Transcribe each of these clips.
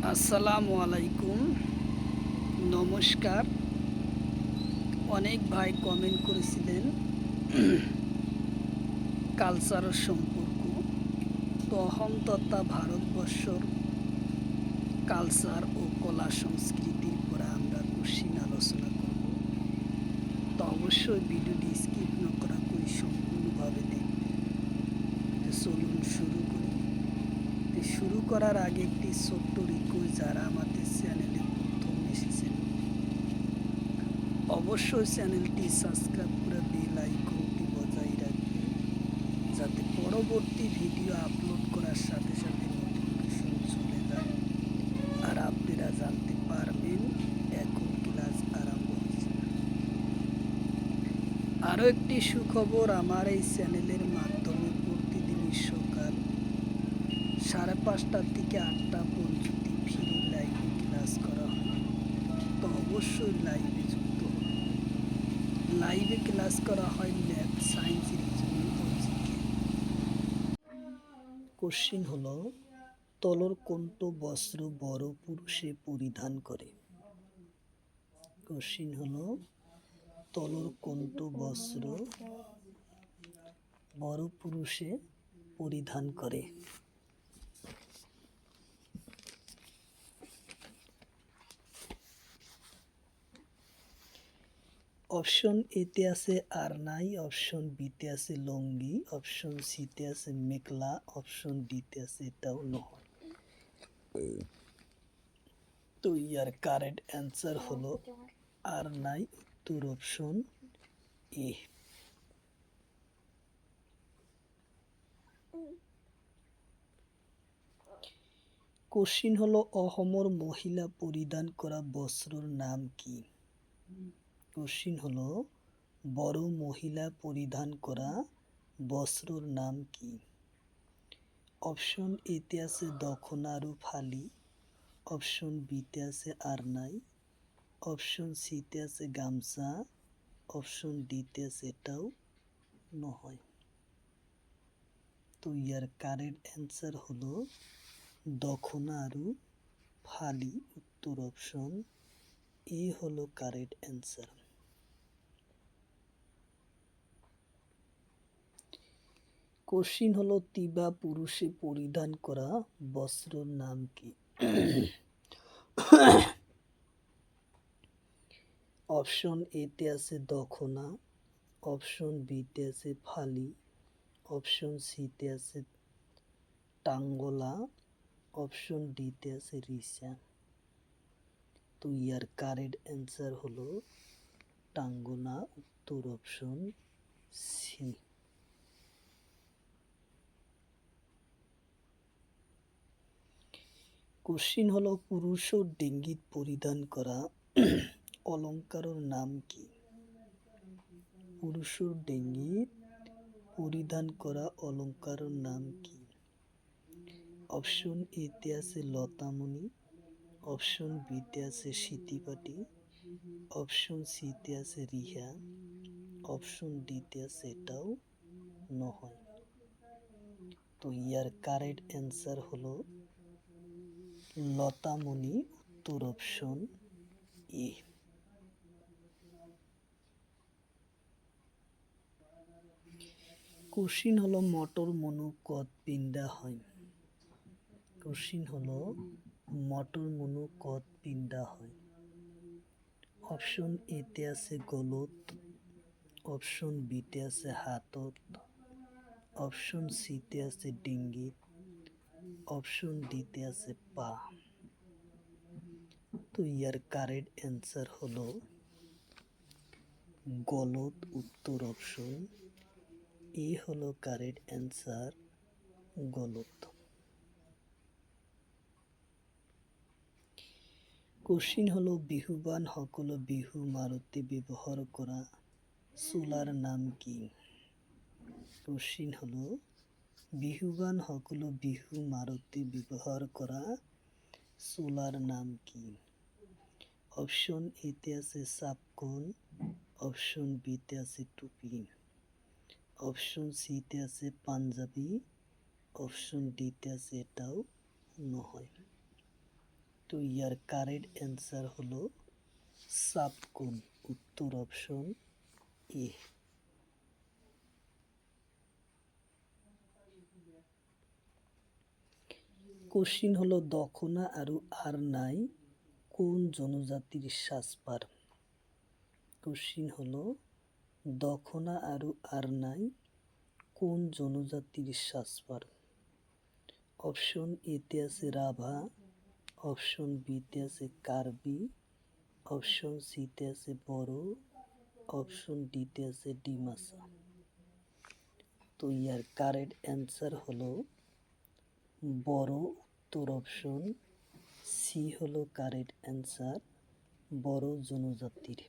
আসসালামু আলাইকুম, নমস্কার। অনেক ভাই কমেন্ট করেছিলেন কালচারের সম্পর্ক। তো অহম তথা ভারতবর্ষর কালচার ও কলা সংস্কৃতির পরে আমরা কোশ্চিন আলোচনা করব। তো অবশ্যই ভিডিওটি স্কিপ না করা করে সম্পূর্ণভাবে দেখবেন। তো চলুন শুরু করি। তো শুরু করার আগে একটি ছোট্ট রিকোয়েস্ট, যারা আমাদের চ্যানেলে প্রথম এসেছেন অবশ্যই চ্যানেলটি সাবস্ক্রাইব করে বেল আইকনটি বজায় রাখবেন, যাতে পরবর্তী ভিডিও আপলোড করার সাথে সাথে নোটিফিকেশন চলে যায় আর আপনারা জানতে পারবেন এখন ক্লাস আরম্ভ হচ্ছে। আরও একটি সুখবর, আমার এই চ্যানেলের মাধ্যমে প্রতিদিনই সকাল 5:30 থেকে 8টা পর্যন্ত ফ্রি লাইভে ক্লাস করা হয়। তো অবশ্যই লাইভে যুক্ত হন। লাইভে ক্লাস করা হয় ম্যাথ, সায়েন্স, রিজনিং ও জিকে। কোশ্চিন হলো, তলর কোনটো বস্ত্র বড় পুরুষে পরিধান করে? কোশ্চিন হলো, তলর কোনটো বস্ত্র বড় পুরুষে পরিধান করে? অপশন এতে আছে আরনাই, অপশন বিতে আছে লঙ্গি, অপশন সিতে আছে মেখলা, অপশন ডিতে আছে এটাও নহয়। তো ইয়ার কারেক্ট অ্যান্সার হলো আরনাই, উত্তর অপশন এ। কোশ্চিন হলো, অহমর মহিলা পরিধান করা বস্ত্রর নাম কি? কোশ্চিন হলো, বড় মহিলা পরিধান করা বস্ত্রর নাম কি? অপশন এতে আছে দখনারু ফালি, অপশন বিতে আছে আরনাই, অপশন সিতে আছে গামছা, অপশন ডিতে আছে এটাও নহয়। তো ইয়ার কারেক্ট অ্যান্সার হলো দখনারু ফালি, উত্তর অপশন এ হলো কারেক্ট অ্যান্সার। কোশ্চিন হলো, তিবা পুরুষে পরিধান করা বস্ত্রর নাম কি? অপশন এতে আছে দখনা, অপশন বিতে আছে ফালি, অপশন সিতে আছে টাঙ্গলা, অপশন ডিতে আছে রিসা। তো ইয়ার কারেক্ট অ্যান্সার হলো টাঙ্গনা, উত্তর অপশন সি। কোশ্চিন হলো, পুরুষ ও ডিঙ্গিত পরিধান করা অলঙ্কারের নাম কি? পুরুষ ও ডিঙ্গিত পরিধান করা অলঙ্কারের নাম কি? অপশন এতে আছে লতামণি, অপশন বিতে আছে সিতিপাটি, অপশন সিতে আছে রিহা, অপশন ডিতে আছে এটাও নহয়। তো ইয়ার কারেক্ট অ্যান্সার হলো লতামণি, উত্তর অপশন এ। কোশ্চিন হলো, মটর মনু কত পিণ্ডা হয়? কোশ্চিন হলো, মটর মনু কত পিণ্ডা হয়? অপশন এতে আছে গলত, অপশন বিতে আছে হাতত, অপশন সিতে আছে ডিঙ্গিত, অপশন ডিতে আছে পা। তো ইয়ার কারেক্ট অ্যান্সার হলো গলত, উত্তর অপশন এ হলো কারেক্ট অ্যান্সার, গলত। কোশ্চিন হলো, বিহুবান সকলো বিহু মারুতে ব্যবহার করা চুলার নাম কি? কোশ্চিন হলো, বিহুবান সকলো বিহু মারুতে ব্যবহার করা চুলার নাম কি? অপশন এতে আছে চাপকন, অপশন বিতে আছে টুপি, অপশন সিতে আছে পাঞ্জাবি, অপশন ডিতে আছে এটাও নহয়। তো ইয়ার কারেক্ট অ্যান্সার হলো সাবকোণ, উত্তর অপশন এ। কোশ্চিন হলো দখনা আৰু আর নাই কোন জনজাতির সাজপার। কোশ্চিন হলো দখনা আৰু আর নাই কোন জনজাতির সাজপার। অপশন এতে আছে রাভা, অপশন বিতে আছে কার্বি, অপশন সিতে আছে বড়ো, অপশন ডিতে আছে ডিমাসা। তো ইয়ার কারেক্ট অ্যান্সার হলো বড়ো, উত্তর অপশন সি হলো কারেক্ট অ্যান্সার, বড়ো জনজাতির।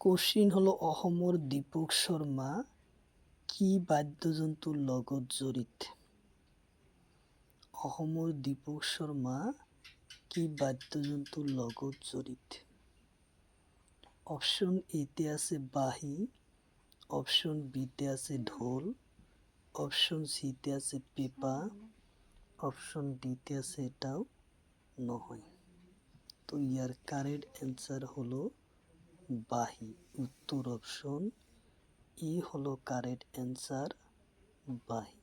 কোশ্চিন হলো অসমৰ দীপক শৰ্মা কি বাদ্যযন্ত্ৰৰ লগত জড়িত। অসমৰ দীপক শৰ্মা কি বাদ্যযন্ত্ৰৰ লগত জড়িত। অপশন এতে আছে বাঁহী, অপশন বিতে আছে ঢোল, অপশন সিতে আছে পেঁপা, অপশন ডিতে আছে এটাও নহয়। তো ইয়ার কারেক্ট অ্যান্সার হলো বাঁহী, উত্তর অপশন ই হলো কারেক্ট অ্যান্সার, বাঁহী।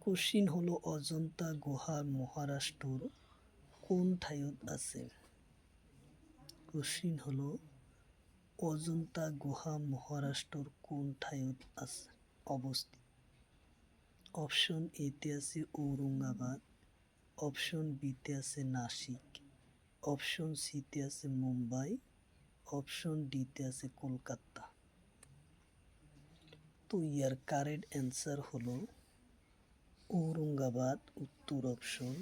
কোশ্চিন হলো অজন্তা গুহা মহারাষ্ট্ৰৰ কোন ঠাইত আছে। কোশ্চিন হলো অজন্তা গুহা মহারাষ্ট্ৰৰ কোন ঠাইত আছে অবস্থিত। অপশন এতে আছে ঔরঙ্গাবাদ, অপশন বিতে আছে নাসিক, অপশন সিতে আছে মুম্বাই, অপশন ডিতে আছে কলকাতা। তো ইয়ার কারেক্ট অ্যান্সার হলো ঔরঙ্গাবাদ, উত্তর অপশন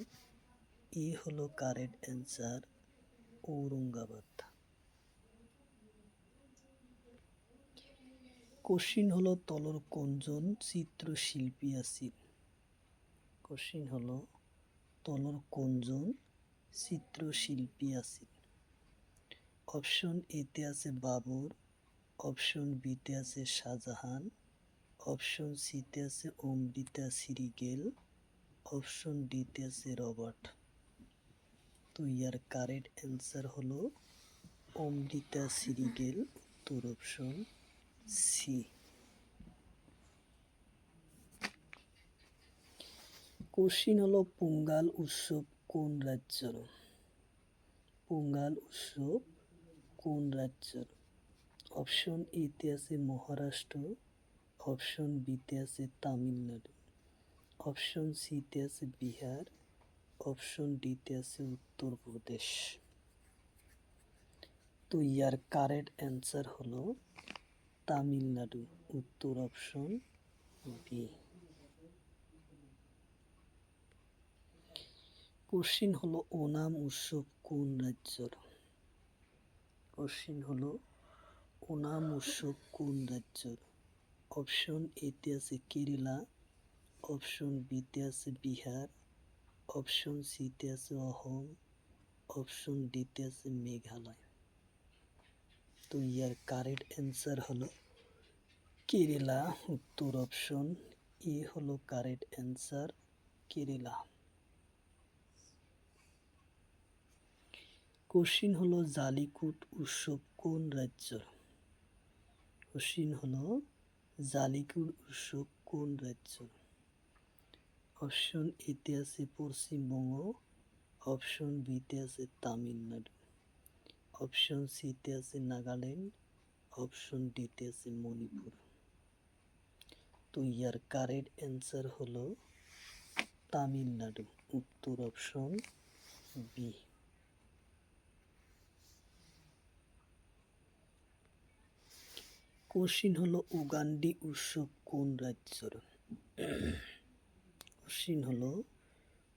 এ হলো কারেক্ট অ্যান্সার, ঔরঙ্গাবাদ। কোশ্চিন হলো তলৰ কোনজন চিত্রশিল্পী আছিল। কোশ্চিন হলো তলৰ কোনজন চিত্রশিল্পী আছিল। অপশন এতে আছে বাবর, অপশন বিতে আছে শাহজাহান, অপশন সিতে আছে অমৃতা সিরিগেল, অপশন ডিতে আছে রবার্ট। তো ইয়ার কারেক্ট অ্যান্সার হলো অমৃতা সিরিগেল, উত্তর অপশন সি। কোশ্চিন হলো পোঙ্গাল উৎসব কোন রাজ্যের। পোঙ্গাল উৎসব কোন রাজ্যের। অপশন এতে আছে মহারাষ্ট্র, অপশন বিতে আছে তামিলনাড়ু, অপশন সিতে আছে বিহার, অপশন ডিতে আছে উত্তরপ্রদেশ। তো ইয়ার কারেক্ট অ্যান্সার হলো তামিলনাড়ু, উত্তর অপশন বি। কোশ্চিন হলো ওনাম উৎসব কোন রাজ্যের। কোশ্চিন হলো ওনাম উৎসব কোন রাজ্যের। অপশন এতে আছে কেরালা, অপশন বিতে আছে বিহার, অপশন সিতে আছে অসম, অপশন ডিতে আছে মেঘালয়। তো ইয়ার কারেক্ট অ্যান্সার হলো কেরালা, উত্তর অপশন এ হলো কারেক্ট অ্যান্সার, কেরালা। কোশ্চিন হলো জালিকুট উৎসব কোন রাজ্যের। কোশ্চিন হলো জালিকুট উৎসব কোন রাজ্যের। অপশন এতে আছে পশ্চিমবঙ্গ, অপশন বিতে আছে তামিলনাড়ু, অপশন সিতে আছে নাগাল্যান্ড, অপশন ডিতে আছে মণিপুর। তো ইয়ার কারেক্ট অ্যান্সার হলো তামিলনাড়ু, উত্তর অপশন বি। কোশ্চিন হলো উগান্ডি উৎসব কোন রাজ্যের। কোশ্চিন হলো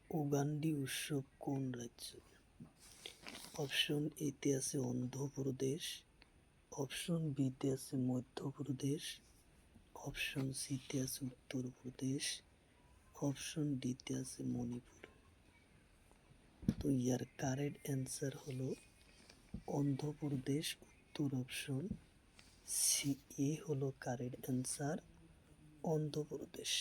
উগান্ডি উৎসব কোন রাজ্যের। অপশন এতে আছে অন্ধ্রপ্রদেশ, অপশন বিতে আছে মধ্যপ্রদেশ, অপশন সিতে আছে উত্তরপ্রদেশ, অপশন ডিতে আছে মণিপুর। তো ইয়ার কারেক্ট অ্যান্সার হলো অন্ধ্রপ্রদেশ, উত্তর অপশন সি এ হলো কারেক্ট অ্যান্সার, অন্ধ্রপ্রদেশ।